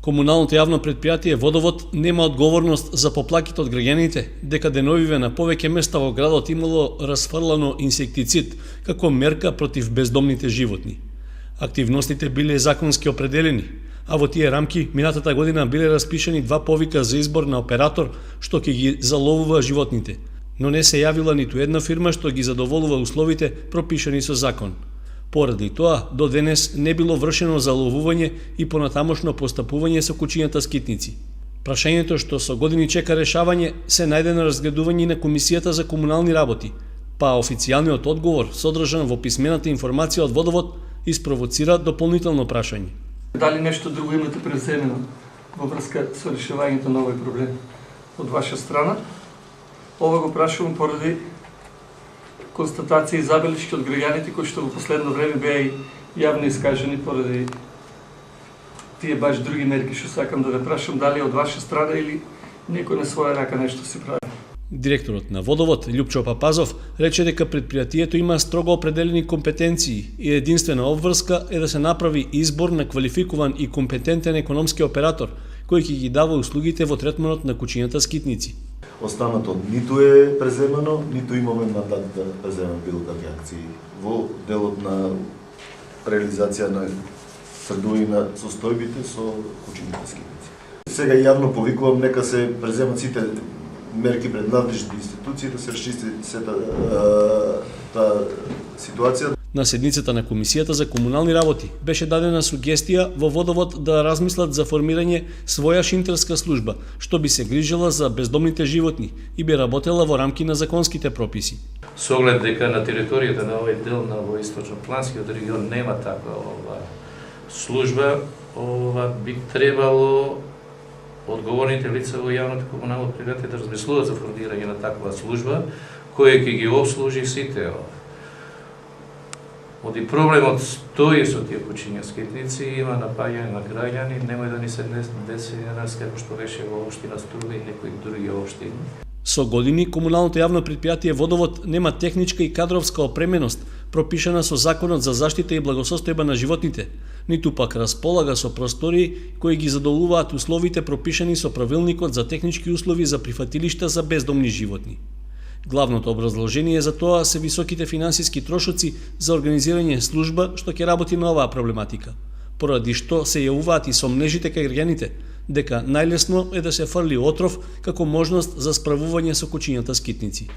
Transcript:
Комуналното јавно предпријатие Водовод нема одговорност за поплаките од граѓаните, дека деновиве на повеќе места во градот имало расфрлано инсектицид како мерка против бездомните животни. Активностите биле законски определени, а во тие рамки минатата година биле распишани 2 повика за избор на оператор што ќе ги заловува животните, но не се јавила ниту една фирма што ги задоволува условите пропишани со закон. Поради тоа, до денес не било вршено заловување и понатамошно постапување со кучињата скитници. Прашањето што со години чека решавање се најде на разгледување на Комисијата за комунални работи, па официјалниот одговор содржан во писмената информација од Водовод испровоцира дополнително прашање. Дали нешто друго имате преземено во врска со решавањето на овој проблем од ваша страна? Ова го прашувам поради констатации и забелешки од граѓаните кои што во последно време беа и јавно искажани поради тие баш други мерки што сакам да ве прашам дали од ваша страна или некој на своја рака нешто си прави. Директорот на Водовод Љупчо Папазов рече дека предпријатието има строго определени компетенции и единствена обврска е да се направи избор на квалификуван и компетентен економски оператор кој ќе ги дава услугите во третманот на кучињата скитници. Останато ниту е преземано, ниту имаме мандат да преземаме било какви акции во делот на реализација на тргови на состојбите со кучињата скитници. Сега јавно повикувам нека се преземат сите мерки пред надлежните институции да се расчисти сета таа ситуација. На седницата на Комисијата за комунални работи беше дадена сугестија во Водовод да размислат за формирање своја шинтерска служба, што би се грижела за бездомните животни и би работела во рамки на законските прописи. Со оглед дека на територијата на овој дел на воисточно-планскиот регион нема таква служба, би требало одговорните лица во јавното комунално предпријатие да размислуваат за формирање на таква служба која ќе ги обслужи сите. Оди проблемот стои со тие кучиња скитници, има напаѓање на граѓани, немој да ни се деси нас како што беше во општина Струга и некои други општини. Со години комуналното јавно предпријатие Водовод нема техничка и кадровска опременост пропишана со Законот за заштита и благосостојба на животните, ниту пак располага со простори кои ги задоволуваат условите пропишани со Правилникот за технички услови за прифатилишта за бездомни животни. Главното образложение за тоа се високите финансиски трошоци за организирање служба што ќе работи на оваа проблематика, поради што се јавуваат и сомнежите кај граѓаните дека најлесно е да се фрли отров како можност за справување со кучињата скитници.